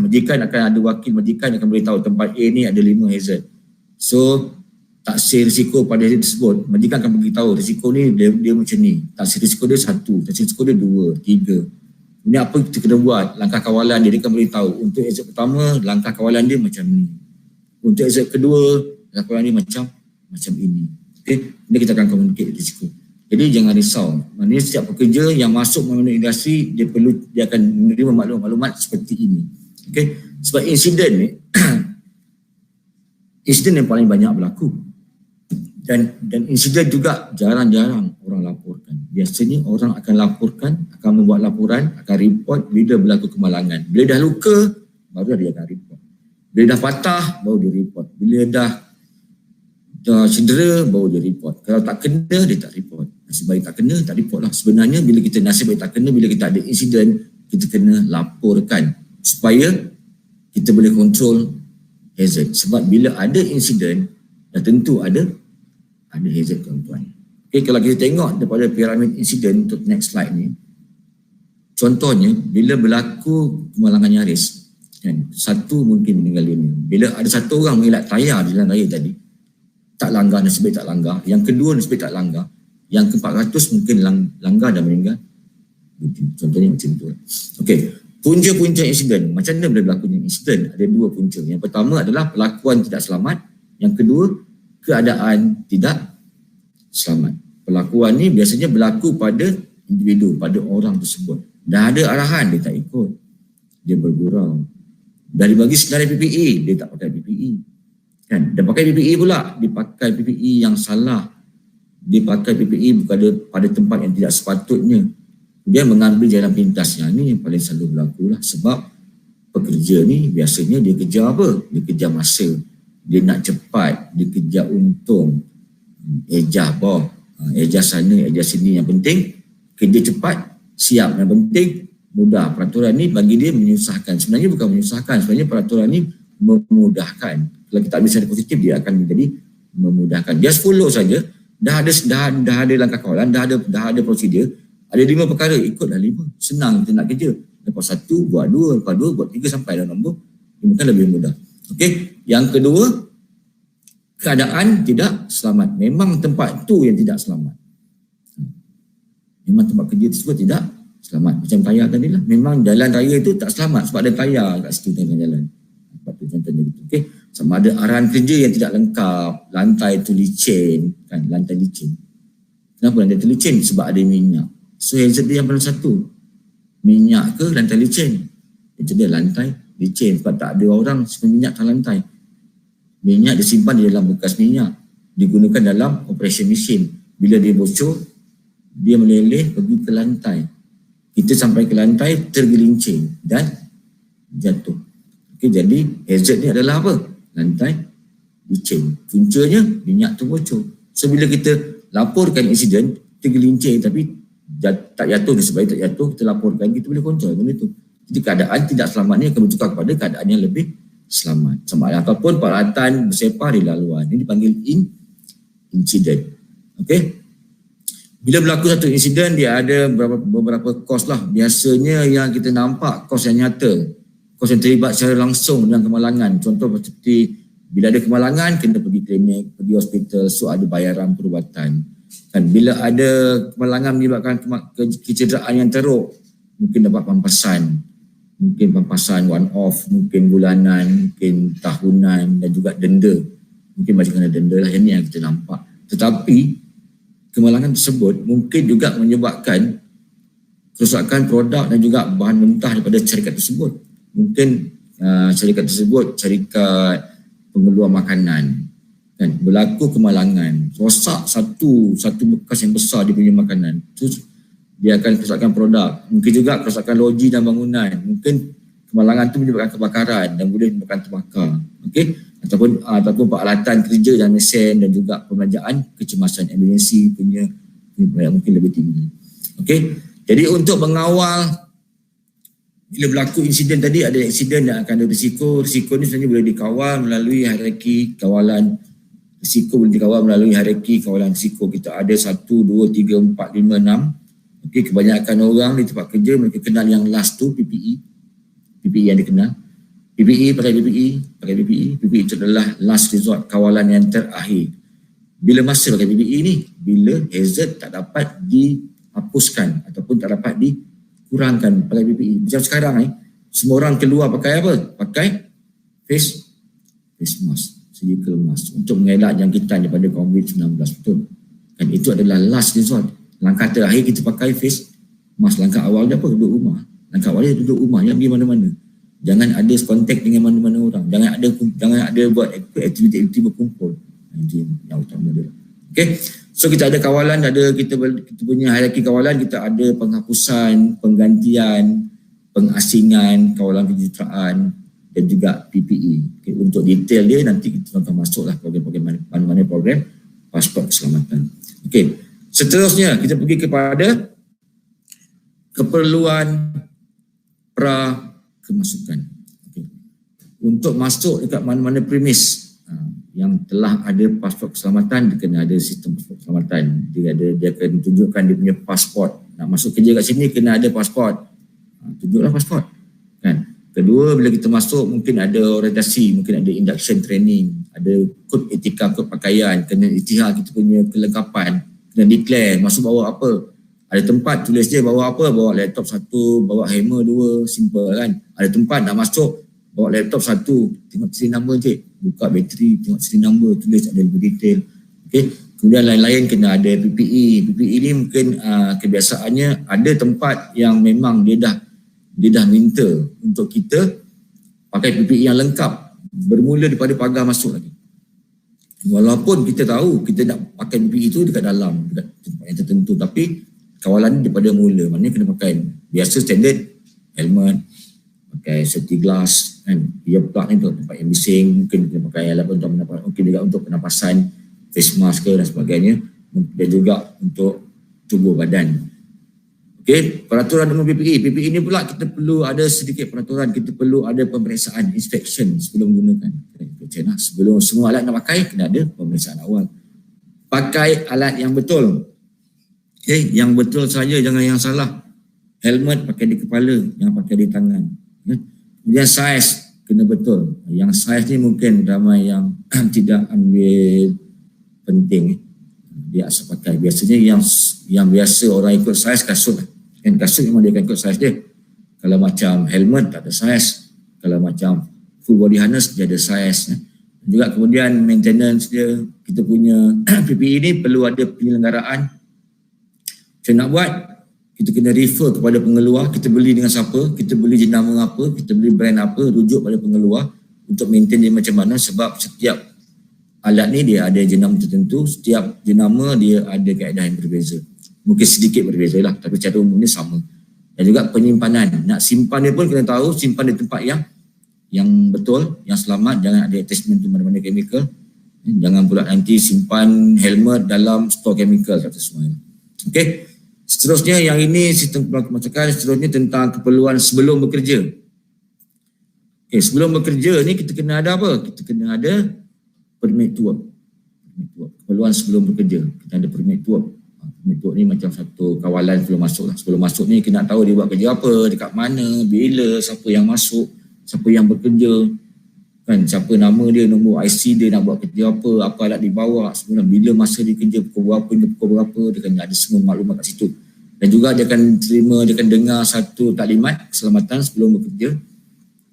S1: majikan akan ada wakil majikan akan beritahu tempat A ni ada 5 hazard. So taksir risiko pada hazard tersebut, majikan akan beritahu risiko ni dia macam ni. Taksir risiko dia 1, taksir risiko dia 2, 3. Ini apa kita kena buat, langkah kawalan dia akan beritahu. Untuk hazard pertama, langkah kawalan dia macam ni. Untuk hazard kedua, langkah kawalan dia macam ini. Okay? Ini kita akan communicate risiko. Jadi jangan risau. Maknanya setiap pekerja yang masuk melalui industri dia akan menerima maklumat seperti ini. Okey. Sebab insiden ni insiden yang paling banyak berlaku. Dan insiden juga jarang-jarang orang laporkan. Biasanya orang akan laporkan, akan membuat laporan, akan report bila berlaku kemalangan. Bila dah luka baru dia akan report. Bila dah patah baru dia report. Bila dah cedera baru dia report. Kalau tak kena dia tak report. Nasib baik tak kena tak report lah. Sebenarnya bila kita nasib baik tak kena, bila kita ada insiden kita kena laporkan supaya kita boleh kontrol hazard. Sebab bila ada insiden dah tentu ada hazard tuan-tuan. Okay, kalau kita tengok daripada piramid insiden untuk next slide ni, contohnya bila berlaku kemalangan nyaris kan, satu mungkin meninggal dunia. Bila ada satu orang mengelak tayar di jalan raya tadi, tak langgar, nasib baik tak langgar. Yang kedua nasib baik tak langgar. Yang ke-400 mungkin langgar dan meninggal. Contohnya macam tu. Okey, punca-punca insiden. Macam mana boleh berlakunya insiden? Ada 2 punca. Yang pertama adalah pelakuan tidak selamat. Yang kedua, keadaan tidak selamat. Pelakuan ni biasanya berlaku pada individu, pada orang tersebut. Dah ada arahan, dia tak ikut. Dia bergurau. Dah dibagi senarai PPE, dia tak pakai PPE. Kan? Dia pakai PPE pula, dia pakai PPE yang salah. Dia pakai PPE pada tempat yang tidak sepatutnya. Dia mengambil jalan pintas. Yang ni yang paling selalu berlaku lah. Sebab pekerja ni biasanya dia kejar apa? Dia kejar masa. Dia nak cepat, dia kejar untung. Ejah bawah, ejah sana, ejah sini. Yang penting kerja cepat, siap. Yang penting mudah. Peraturan ni bagi dia menyusahkan. Sebenarnya bukan menyusahkan. Sebenarnya peraturan ni memudahkan. Kalau kita ambil secara positif, dia akan menjadi memudahkan. Just follow saja. Dah ada langkah kawalan, dah ada prosedur. Ada 5 perkara, ikutlah 5. Senang kita nak kerja. Lepas 1 buat 2, lepas 2 buat 3 sampai dah nombor. Ini kan lebih mudah. Okey, yang kedua, keadaan tidak selamat. Memang tempat tu yang tidak selamat. Memang tempat kerja tersebut tidak selamat. Macam tayar tadi lah. Memang jalan raya itu tak selamat sebab ada tayar kat situ tengah jalan. Lepas tu contohnya gitu. Okey. Sama ada arahan kerja yang tidak lengkap, lantai tu licin, kan, lantai licin. Kenapa lantai tu licin? Sebab ada minyak. So hazard dia yang paling satu. Minyak ke lantai licin? Itu dia lantai licin sebab tak ada orang simpan minyak dalam lantai. Minyak disimpan di dalam bekas minyak, digunakan dalam operation mesin. Bila dia bocor, dia meleleh pergi ke lantai. Kita sampai ke lantai tergelincir dan jatuh. Okey, jadi hazard ni adalah apa? Lantai licin. Puncanya minyak tu bocor. So bila kita laporkan insiden tergelincir tapi tak jatuh, sebab tak jatuh, kita laporkan, kita boleh kontrol benda tu. Jadi keadaan tidak selamat ni akan bertukar kepada keadaan yang lebih selamat. Sama ada ataupun peralatan bersepah di laluan. Ini dipanggil insiden. Okey. Bila berlaku satu insiden, dia ada beberapa kos lah. Biasanya yang kita nampak kos yang nyata. Kos yang terlibat secara langsung dengan kemalangan. Contoh seperti bila ada kemalangan, kena pergi klinik, pergi hospital, so ada bayaran perubatan. Kan, bila ada kemalangan menyebabkan kecederaan yang teruk, mungkin dapat pampasan. Mungkin pampasan one off, mungkin bulanan, mungkin tahunan dan juga denda. Mungkin macam kena denda lah, ini yang kita nampak. Tetapi kemalangan tersebut mungkin juga menyebabkan kerosakan produk dan juga bahan mentah daripada syarikat tersebut. Mungkin syarikat tersebut syarikat pengeluar makanan, kan, berlaku kemalangan, rosak satu bekas yang besar di punya makanan, terus dia akan kerosakkan produk. Mungkin juga kerosakkan loji dan bangunan. Mungkin kemalangan itu menyebabkan kebakaran dan boleh menyebabkan terbakar. Okey, ataupun peralatan kerja dan mesin, dan juga pembelanjaan kecemasan emergency punya mungkin lebih tinggi. Okey, jadi untuk mengawal bila berlaku insiden tadi, ada insiden dan akan ada risiko. Risiko ni sebenarnya boleh dikawal melalui hierarki kawalan risiko, boleh dikawal melalui hierarki kawalan risiko. Kita ada 1, 2, 3, 4, 5, 6. Okey, kebanyakan orang di tempat kerja mereka kenal yang last tu, PPE yang dikenal. pakai PPE itu adalah last resort, kawalan yang terakhir. Bila masa pakai PPE ni? Bila hazard tak dapat dihapuskan ataupun tak dapat dikurangkan pakai PPE. Macam sekarang ni, semua orang keluar pakai apa? Pakai face mask, surgical mask untuk mengelak jangkitan daripada COVID-19. Betul kan? Itu adalah last resort. Langkah terakhir kita pakai face mask. Langkah awal dia apa? Duduk rumah. Langkah awal dia duduk rumah, jangan pergi mana-mana. Jangan ada kontak dengan mana-mana orang. Jangan ada buat aktiviti berkumpul. Itu yang utama dia. Okey. So kita ada kawalan, kita punya hierarki kawalan, kita ada penghapusan, penggantian, pengasingan, kawalan kejuruteraan dan juga PPE. Okay. Untuk detail dia nanti kita akan masuklah program-program mana-mana program pasport keselamatan. Okey. Seterusnya kita pergi kepada keperluan kemasukan. Okay. Untuk masuk dekat mana-mana premis yang telah ada pasport keselamatan, dia kena ada sistem pasport keselamatan. Dia akan tunjukkan dia punya pasport. Nak masuk kerja kat sini kena ada pasport. Tunjuklah pasport. Kan? Kedua, bila kita masuk mungkin ada orientasi, mungkin ada induction training, ada kod etika, kod pakaian, kena isytihar kita punya kelengkapan, kena declare masuk bawa apa. Ada tempat tulis dia bawa apa, bawa laptop 1, bawa hammer 2, simple kan. Ada tempat nak masuk, bawa laptop 1, tengok serial number cik, buka bateri, tengok serial number, tulis ada lebih detail. Okay. Kemudian lain-lain kena ada PPE. PPE ni mungkin kebiasaannya ada tempat yang memang dia dah minta untuk kita pakai PPE yang lengkap, bermula daripada pagar masuk lagi. Walaupun kita tahu kita nak pakai PPE itu dekat dalam, dekat tempat yang tertentu, tapi kawalan daripada mula, maknanya kena pakai biasa standard helmet, pakai safety glass kan, earplug ni untuk tempat yang bising, mungkin kena pakai alat mungkin juga untuk pernafasan, face mask dan sebagainya, dan juga untuk tubuh badan. Okey, peraturan dengan PPE ni pula kita perlu ada sedikit peraturan, kita perlu ada pemeriksaan inspection sebelum gunakan. Sebelum semua alat nak pakai kena ada pemeriksaan awal. Pakai alat yang betul. Okey, yang betul saja, jangan yang salah. Helmet pakai di kepala, jangan pakai di tangan. Kemudian saiz kena betul. Yang saiz ni mungkin ramai yang tidak ambil penting. Dia asal pakai. Biasanya yang biasa orang ikut saiz kasut. Kan kasut memang dia akan ikut saiz dia. Kalau macam helmet tak ada saiz. Kalau macam full body harness dia ada saiz. Juga kemudian maintenance dia, kita punya PPE ni perlu ada penyelenggaraan. Macam nak buat, kita kena refer kepada pengeluar, kita beli dengan siapa, kita beli jenama apa, kita beli brand apa, rujuk pada pengeluar untuk maintain dia macam mana, sebab setiap alat ni dia ada jenama tertentu, setiap jenama dia ada kaedah yang berbeza. Mungkin sedikit berbeza lah, tapi secara umumnya sama. Dan juga penyimpanan, nak simpan dia pun kena tahu, simpan di tempat yang betul, yang selamat, jangan ada attachment tu mana-mana chemical. Jangan pula nanti simpan helmet dalam stor chemical kata semua. Okey. Seterusnya yang ini sistem kemasukan, seterusnya tentang keperluan sebelum bekerja. Okey, sebelum bekerja ni kita kena ada apa? Kita kena ada permit to work. Keperluan sebelum bekerja, kita ada permit to work. Permit to work ni macam satu kawalan sebelum masuk lah. Sebelum masuk ni kena tahu dia buat kerja apa, dekat mana, bila, siapa yang masuk, siapa yang bekerja, kan, siapa nama dia, nombor IC dia, nak buat kerja apa alat dibawa, semua, bila masa dia kerja, pukul berapa hingga pukul berapa, dia kena ada semua maklumat kat situ. Dan juga dia akan dengar satu taklimat keselamatan sebelum bekerja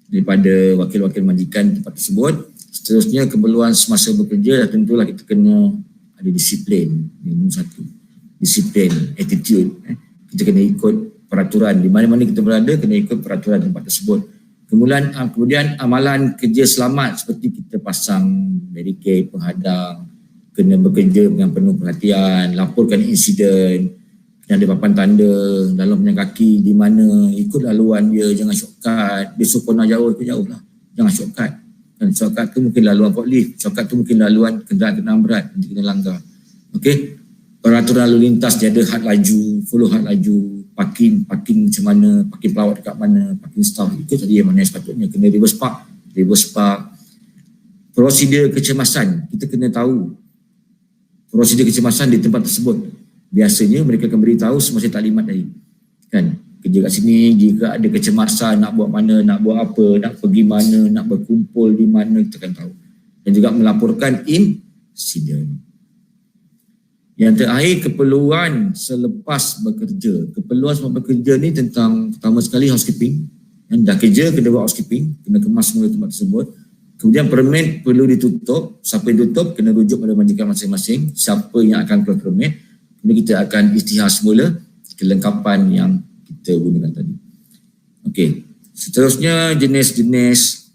S1: daripada wakil-wakil majikan tempat tersebut. Seterusnya keperluan semasa bekerja, tentulah kita kena ada disiplin. Nombor 1, disiplin, attitude. Kita kena ikut peraturan, di mana-mana kita berada kena ikut peraturan tempat tersebut. Kemudian amalan kerja selamat seperti kita pasang barricade, penghadang, kena bekerja dengan penuh perhatian, laporkan insiden, kena ada papan tanda dalam penjang kaki di mana, ikut laluan dia, jangan shortcut. Besok kau nak jauh, ikut jauh lah, jangan shortcut. Kan shortcut tu mungkin laluan forklift, shortcut tu mungkin laluan kenderaan berat nanti kena langgar. Okey. Peraturan lalu lintas dia ada had laju, follow had laju, parking macam mana, parking pelawat dekat mana, parking staff itu tadi yang mana sepatutnya kena reverse park. Prosedur kecemasan, kita kena tahu prosedur kecemasan di tempat tersebut. Biasanya mereka akan beritahu semasa taklimat tadi. Kan, kerja kat sini jika ada kecemasan nak buat mana, nak buat apa, nak pergi mana, nak berkumpul di mana, kita akan tahu. Dan juga melaporkan insiden. Yang terakhir, keperluan selepas bekerja. Keperluan selepas bekerja ni tentang pertama sekali housekeeping. Yang dah kerja kena buat housekeeping, kena kemas semula tempat tersebut. Kemudian permit perlu ditutup. Siapa yang tutup kena rujuk pada majikan masing-masing. Siapa yang akan keluar permit, kemudian kita akan isytihar semula kelengkapan yang kita gunakan tadi. Okey. Seterusnya jenis-jenis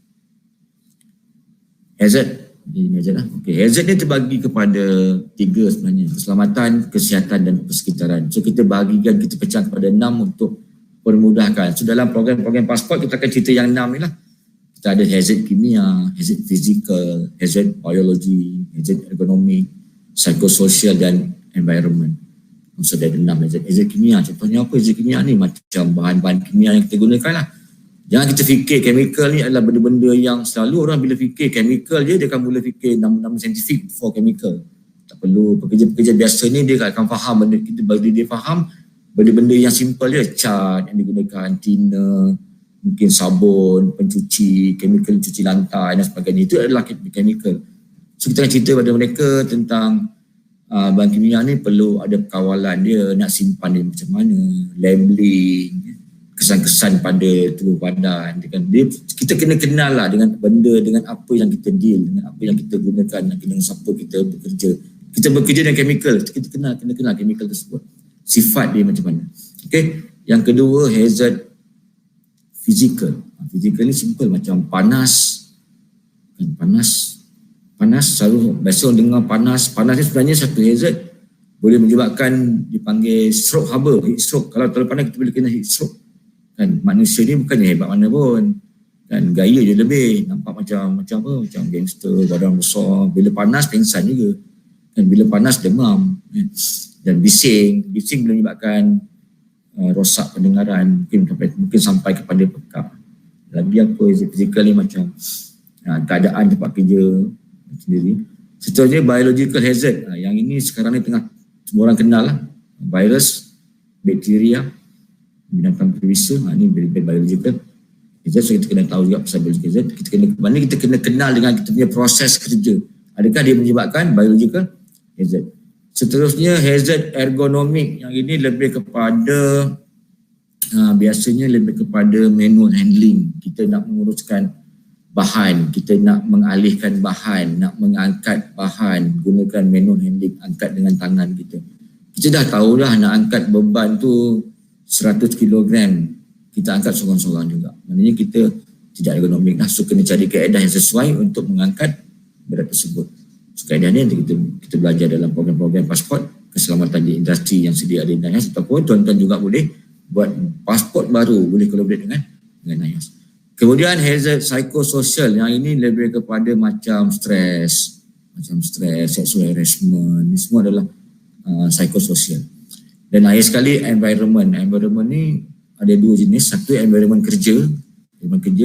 S1: hazard. Ini aja lah. Okay. Hazard ni terbagi kepada 3 sebenarnya. Keselamatan, kesihatan dan persekitaran. So kita bahagikan, kita pecah kepada 6 untuk permudahkan. So dalam program-program pasport kita akan cerita yang 6 ni lah. Kita ada hazard kimia, hazard fizikal, hazard biologi, hazard ergonomik, psikososial dan environment. So ada 6 hazard. Hazard kimia, contohnya apa hazard kimia ni? Macam bahan-bahan kimia yang kita gunakan lah. Jangan kita fikir chemical ni adalah benda-benda yang selalu orang bila fikir chemical je, dia akan mula fikir nama-nama saintifik for chemical. Tak perlu, pekerja-pekerja biasa ni dia akan faham benda, kita bagi dia faham benda-benda yang simple je, cat yang digunakan, thinner, mungkin sabun, pencuci, chemical cuci lantai dan sebagainya. Itu adalah chemical. So kita akan cerita pada mereka tentang bahan kimia ni perlu ada kawalan dia, nak simpan dia macam mana, labeling, kesan-kesan pada tubuh badan. Kita kena kenal lah dengan benda, dengan apa yang kita deal, dengan apa yang kita gunakan, dengan siapa kita bekerja. Kita bekerja dengan chemical, kita kena kenal chemical tersebut. Sifat dia macam mana. Okay. Yang kedua, hazard fizikal. Fizikal ni simple, macam panas. Panas, selalu biasa orang dengar panas. Panas ni sebenarnya satu hazard. Boleh menyebabkan dipanggil stroke harbor, heat stroke. Kalau terlalu panas kita boleh kena heat stroke. Kan manusia ni bukannya hebat mana pun, kan gaya je lebih, nampak macam apa, macam gangster, badan besar, bila panas pengsan juga, kan bila panas demam, dan bising boleh menyebabkan rosak pendengaran, mungkin sampai kepada pekak. Lagi apa fizikal ni macam keadaan tempat kerja sendiri. Seterusnya biological hazard. Yang ini sekarang ni tengah semua orang kenal lah, virus, bakteria, binatang berbisa. Ini biological hazard. So kita kena tahu juga pasal biological hazard. Kita kena kenal dengan kita punya proses kerja. Adakah dia menyebabkan biological hazard? Seterusnya hazard ergonomik. Yang ini lebih kepada biasanya lebih kepada manual handling. Kita nak menguruskan bahan, kita nak mengalihkan bahan, nak mengangkat bahan, gunakan manual handling, angkat dengan tangan kita. Kita dah tahu dah nak angkat beban tu 100 kg, kita angkat seorang-seorang juga. Maknanya kita tidak ergonomik lah. So kena cari kaedah yang sesuai untuk mengangkat berat tersebut. So kaedah ni kita belajar dalam program-program pasport keselamatan di industri yang sedia ada di NIAS, ataupun tuan-tuan juga boleh buat pasport baru, boleh collaborate dengan NIAS. Kemudian hazard psikososial, yang ini lebih kepada macam stres, sexual harassment, ini semua adalah psikososial. Dan akhir sekali environment. Environment ni ada 2 jenis. Satu environment kerja.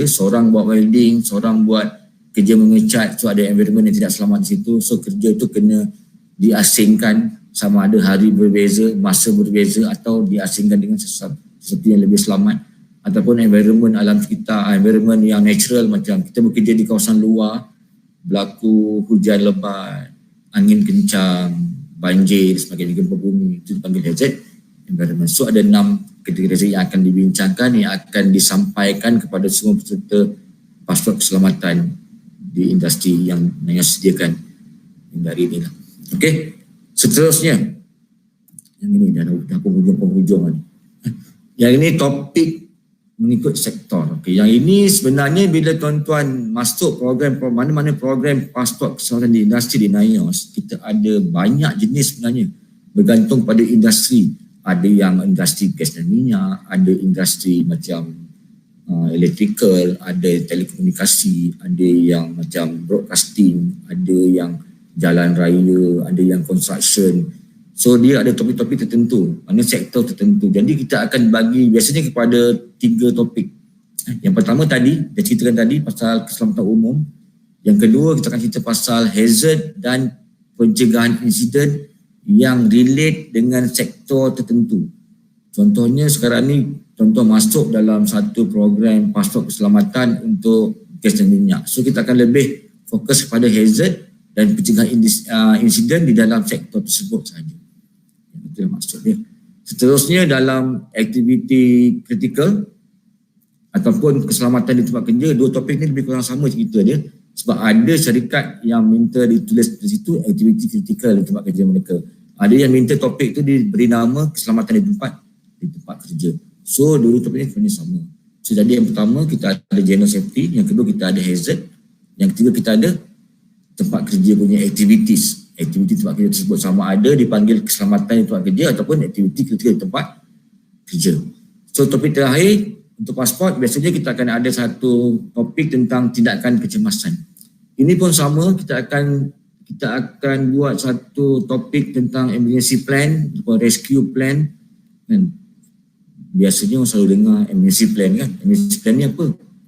S1: Seorang buat welding, seorang buat kerja mengecat. So ada environment yang tidak selamat di situ. So kerja itu kena diasingkan, sama ada hari berbeza, masa berbeza, atau diasingkan dengan sesuatu yang lebih selamat. Ataupun environment alam sekitar, environment yang natural, macam kita bekerja di kawasan luar, berlaku hujan lebat, angin kencang, banjir, sebagainya, gempa bumi, itu dipanggil hazard environment. So ada 6 kategori yang akan dibincangkan, yang akan disampaikan kepada semua peserta pasport keselamatan di industri yang NIAS sediakan hari ini lah. Okey, seterusnya yang ini dah penghujung. Yang ini topik mengikut sektor. Okey, yang ini sebenarnya bila tuan-tuan masuk program mana-mana program pasport keselamatan di industri di NIAS, kita ada banyak jenis sebenarnya, bergantung pada industri. Ada yang industri gas dan minyak, ada industri macam electrical, ada telekomunikasi, ada yang macam broadcasting, ada yang jalan raya, ada yang construction. So dia ada topik-topik tertentu, mana sektor tertentu. Jadi kita akan bagi biasanya kepada 3 topik. Yang pertama tadi, dah ceritakan tadi pasal keselamatan umum. Yang kedua kita akan cerita pasal hazard dan pencegahan insiden yang relate dengan sektor tertentu. Contohnya sekarang ni, contoh masuk dalam satu program pasport keselamatan untuk gas dan minyak. So kita akan lebih fokus kepada hazard dan pencegahan insiden di dalam sektor tersebut sahaja. Itu yang maksudnya. Seterusnya dalam aktiviti kritikal ataupun keselamatan di tempat kerja, 2 topik ni lebih kurang sama cerita dia. Sebab ada syarikat yang minta ditulis di situ aktiviti kritikal di tempat kerja mereka. Ada yang minta topik tu diberi nama keselamatan di tempat kerja. So dua topik ni sebenarnya sama. So jadi yang pertama kita ada general safety, yang kedua kita ada hazard, yang ketiga kita ada tempat kerja punya activities. Aktiviti tempat kerja tersebut sama ada dipanggil keselamatan di tempat kerja ataupun aktiviti kritikal di tempat kerja. So topik terakhir untuk pasport, biasanya kita akan ada satu topik tentang tindakan kecemasan. Ini pun sama, kita akan buat satu topik tentang emergency plan atau rescue plan. Kan? Biasanya orang selalu dengar emergency plan kan. Emergency plan ni apa?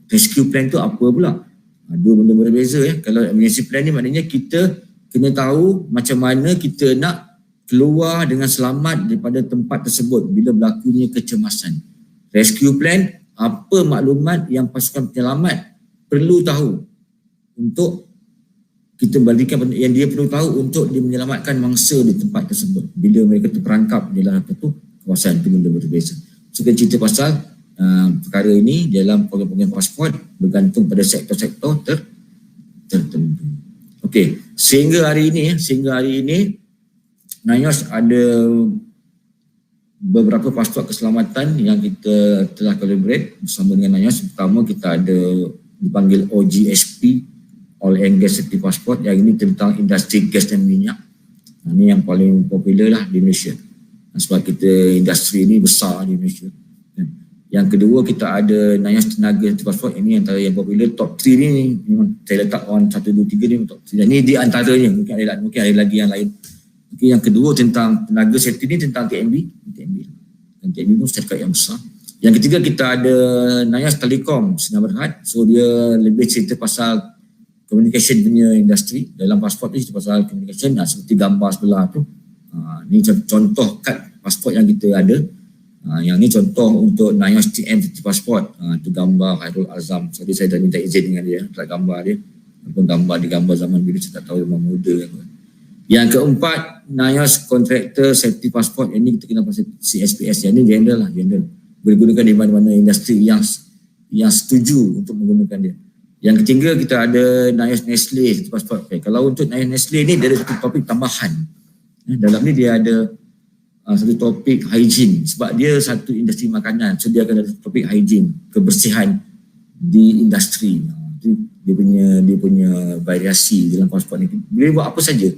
S1: Rescue plan tu apa pula? 2 benda berbeza ya. Kalau emergency plan ni maknanya kita kena tahu macam mana kita nak keluar dengan selamat daripada tempat tersebut bila berlakunya kecemasan. Rescue plan, apa maklumat yang pasukan penyelamat perlu tahu untuk kita balikan yang dia perlu tahu untuk dia menyelamatkan mangsa di tempat tersebut bila mereka terperangkap di dalam kawasan itu benda berbeza. So kita cerita pasal perkara ini dalam program-program pasport bergantung pada sektor-sektor tertentu. Okey, sehingga hari ini NIOSH ada beberapa pasport keselamatan yang kita telah collaborate bersama dengan NIOSH. Pertama kita ada dipanggil OGSP, Oil and Gas Safety Passport, yang ini tentang industri gas dan minyak. Ini yang paling popular lah di Malaysia sebab kita industri ini besar di Malaysia. Yang kedua kita ada NIOSH Tenaga Safety Passport, ini antara yang popular. Top 3 ni memang saya letak on 1, 2, 3 ni top 3. Ini di antaranya, mungkin ada lagi yang lain. Okay, yang kedua tentang tenaga safety ni tentang TNB. Dan TNB pun syarikat yang besar. Yang ketiga kita ada NIOSH Telekom Sdn Bhd. So dia lebih cerita pasal communication punya industri. Dalam pasport ni cerita pasal communication, seperti gambar sebelah tu. Ni contoh kad pasport yang kita ada. Yang ni contoh untuk NIOSH TM Safety Passport. Itu gambar Khairul Azam. Jadi saya dah minta izin dengan dia untuk gambar dia. Walaupun gambar zaman bila saya tak tahu memang muda. Yang keempat, NIOSH Contractor Safety Passport. Ini kita kenal pasal CSPS. Yang ini general lah, general. Boleh gunakan di mana-mana industri yang setuju untuk menggunakan dia. Yang ketiga, kita ada NIOSH Nestle Safety Passport. Okay. Kalau untuk NIOSH Nestle ni, dia ada satu topik tambahan. Dalam ni dia ada satu topik hygiene. Sebab dia satu industri makanan. So dia akan ada topik hygiene, kebersihan di industri. Dia punya variasi dalam pasport ni. Boleh buat apa saja.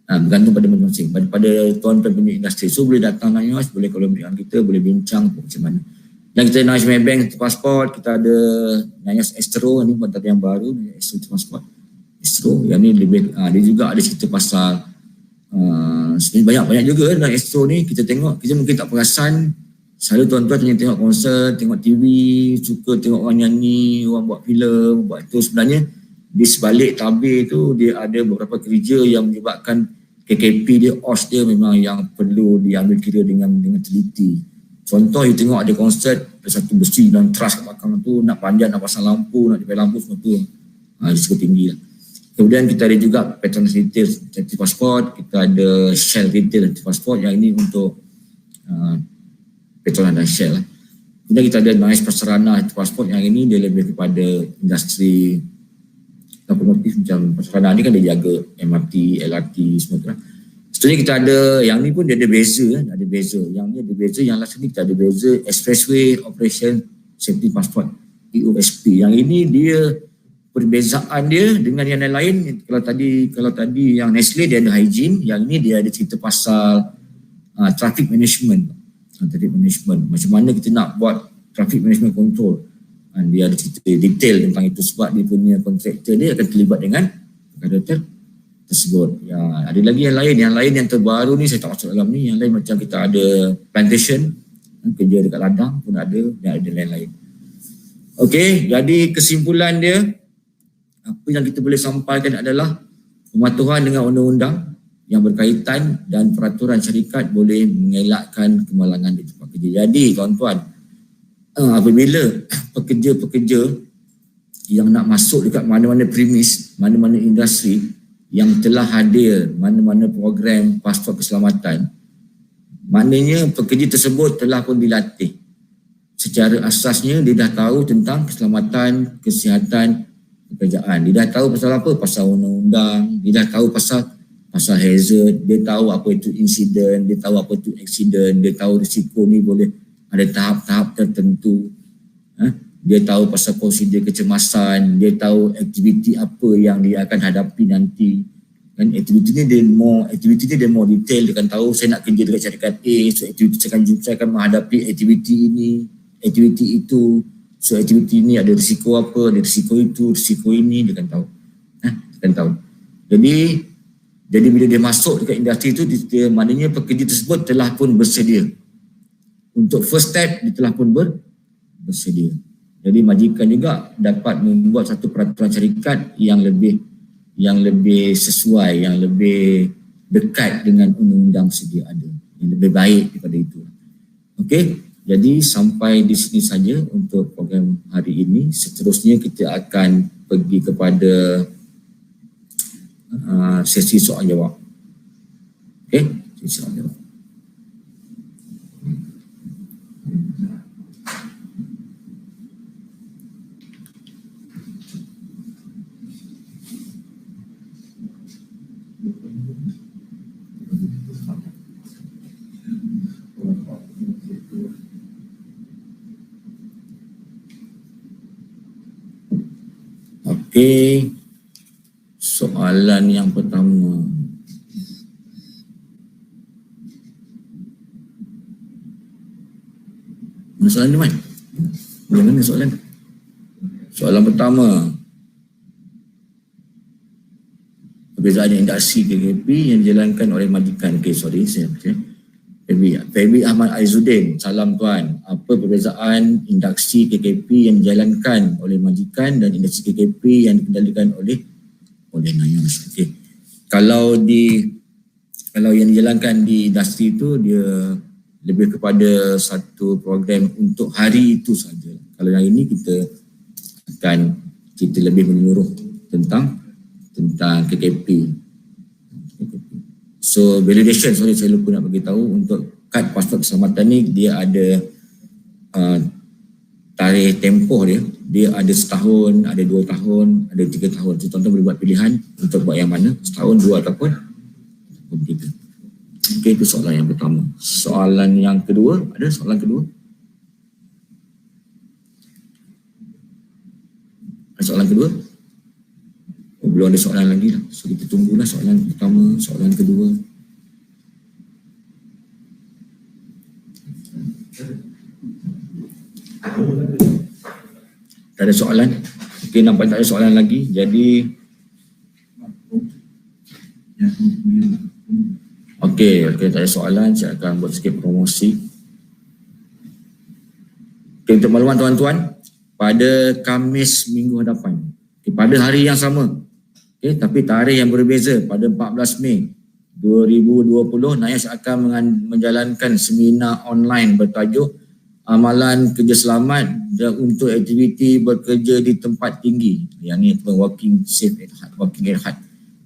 S1: Bergantung pada masing-masing, pada tuan-tuan punya industri. So boleh datang NIOSH, boleh collaborate dengan kita, boleh bincang macam mana. Dan kita NIOSH Maybank pasport, kita ada NIOSH Astro, ni antara yang baru, Astro pasport. Astro, yang ni lebih, dia juga ada cerita pasal sebenarnya banyak juga dalam Astro ni. Kita tengok, kita mungkin tak perasan, selalu tuan-tuan tengok konsert, tengok TV, suka tengok orang nyanyi, orang buat filem, buat itu. Sebenarnya di sebalik tabir tu dia ada beberapa kerja yang menyebabkan KKP dia, OS dia memang yang perlu diambil kira dengan teliti. Contoh, you tengok ada konsert, ada satu besi dan truss kat belakang tu, nak panjat, nak pasang lampu, nak dipel lampu, semua tu risiko tinggi lah. Kemudian kita ada juga Petronas Retail Safety Passport, kita ada Shell Retail Safety Passport, yang ini untuk Petronas dan Shell lah. Kemudian kita ada NIOSH Prasarana Safety Passport, yang ini dia lebih kepada industri otomotif. Macam Prasarana ni kan dia jaga MRT, LRT semua tu lah. Sebenarnya kita ada, yang ni pun dia ada beza kan? Ada beza. Yang ni ada beza, yang last ni kita ada beza Expressway Operation Safety Passport, EOSP. Yang ini dia perbezaan dia dengan yang lain. Kalau tadi yang Nestle dia ada hygiene, yang ni dia ada cerita pasal traffic management. Traffic management, macam mana kita nak buat traffic management control. Dia ada cerita detail tentang itu sebab dia punya kontraktor dia akan terlibat dengan perkara tersebut. Ya, ada lagi yang lain yang terbaru ni saya tak masuk dalam ni. Yang lain macam kita ada plantation, kerja dekat ladang pun ada, dan ada lain-lain. Okey, jadi kesimpulan dia, apa yang kita boleh sampaikan adalah pematuhan dengan undang-undang yang berkaitan dan peraturan syarikat boleh mengelakkan kemalangan di tempat kerja. Jadi tuan-tuan, apabila pekerja-pekerja yang nak masuk dekat mana-mana premis, mana-mana industri yang telah hadir mana-mana program pasport keselamatan, maknanya pekerja tersebut telah pun dilatih. Secara asasnya dia dah tahu tentang keselamatan, kesihatan pekerjaan. Dia dah tahu pasal apa? Pasal undang-undang, dia dah tahu pasal hazard, dia tahu apa itu insiden, dia tahu apa itu accident, dia tahu risiko ni boleh ada tahap-tahap tertentu. Dia tahu pasal prosedur kecemasan, dia tahu aktiviti apa yang dia akan hadapi nanti. Dan aktiviti ni dia more detail. Dia akan tahu saya nak kerja dekat syarikat A, so aktiviti saya akan menghadapi aktiviti ini, aktiviti itu. So aktiviti ini ada risiko apa, ada risiko itu, risiko ini, dia akan tahu. Dia akan tahu. Jadi bila dia masuk dekat industri itu, dia maknanya pekerja tersebut telah pun bersedia. Untuk first step, dia telah pun bersedia. Jadi majikan juga dapat membuat satu peraturan syarikat yang lebih sesuai, yang lebih dekat dengan undang-undang sedia ada, yang lebih baik daripada itu. Okey, jadi sampai di sini saja untuk program hari ini. Seterusnya kita akan pergi kepada sesi soal jawab. Okey, sesi soal jawab. Okey, soalan yang pertama. Mana soalan ni, Mat? Mana soalan? Soalan pertama. Perbezaan industri KKP yang dijalankan oleh majikan. Okey, sorry, saya baca. Febi Ahmad Aizuddin, salam tuan. Apa perbezaan industri KKP yang dijalankan oleh majikan dan industri KKP yang dikendalikan oleh NIOSH? Okey. Kalau yang dijalankan di industri itu, dia lebih kepada satu program untuk hari itu saja. Kalau yang ini kita akan lebih menyeluruh tentang KKP. So validation, sorry saya lupa nak bagi tahu, untuk kad pasport keselamatan ni dia ada tarikh tempoh dia ada setahun, ada 2 tahun, ada 3 tahun. So tuan-tuan boleh buat pilihan untuk buat yang mana, setahun, 2 ataupun 3. Okey, itu soalan yang pertama. Soalan yang kedua, ada soalan kedua? Ada soalan kedua? Belum ada soalan lagi lah. So kita tunggulah soalan pertama, soalan kedua. Tak ada soalan. Okey, nampak tak ada soalan lagi. Jadi Okey, tak ada soalan. Saya akan buat sikit promosi. Okey, untuk makluman tuan-tuan, pada Khamis minggu hadapan, pada hari yang sama, tapi tarikh yang berbeza, pada 14 Mei 2020, NIOSH akan menjalankan seminar online bertajuk Amalan Kerja Selamat dan untuk aktiviti bekerja di tempat tinggi. Yang ni working safe at heart, working at heart.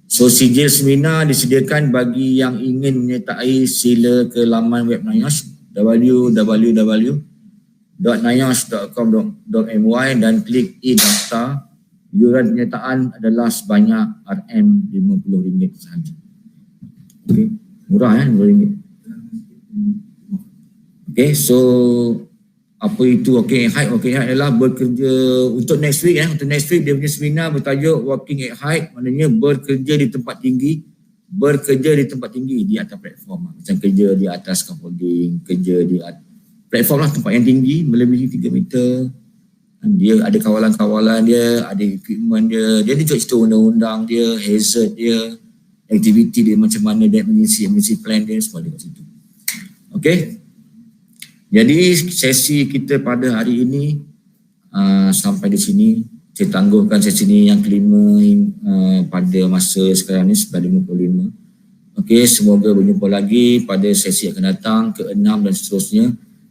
S1: So sijil seminar disediakan bagi yang ingin menyertai. Sila ke laman web NIOSH www.niosh.com.my dan klik e-daftar. Yuran penyertaan adalah sebanyak RM50 sahaja. Okey, murah RM50. Okey, so apa itu working at height? Working at height adalah bekerja untuk next week. Untuk next week dia punya seminar bertajuk working at height, maknanya bekerja di tempat tinggi. Bekerja di tempat tinggi di atas platform. Macam kerja di atas scaffolding, kerja di platform lah, tempat yang tinggi melebihi 3 meter. Dia ada kawalan-kawalan dia, ada equipment dia. Dia ni cerita undang-undang dia, hazard dia, aktiviti dia macam mana, dia emergency plan dia, semua dia kat situ. Okey. Jadi sesi kita pada hari ini sampai di sini. Saya tangguhkan sesi ini yang kelima pada masa sekarang ni 9.55. Okey, semoga berjumpa lagi pada sesi yang akan datang, ke-6 dan seterusnya.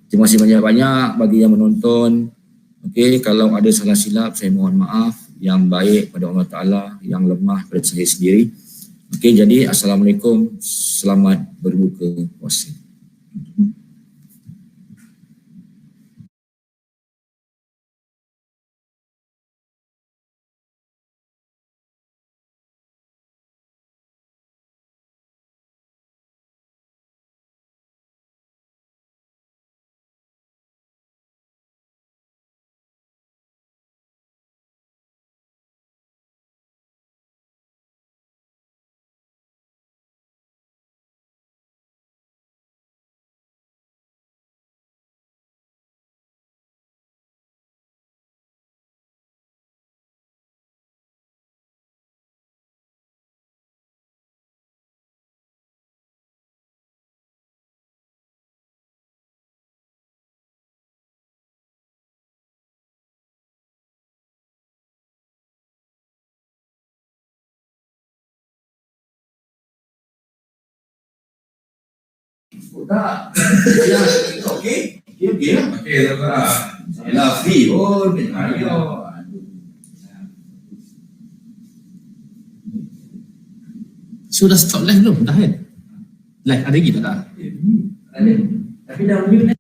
S1: Terima kasih banyak-banyak bagi yang menonton. Okey, kalau ada salah silap saya mohon maaf. Yang baik pada Allah Ta'ala, yang lemah pada saya sendiri. Okey, jadi Assalamualaikum. Selamat berbuka puasa. Tak. Okey. Okey lah. Okey lah. Yalah free pun. Ayo.
S2: Sudah stop live belum? Dah kan? Live ada lagi tak?
S1: Ada. Tapi dah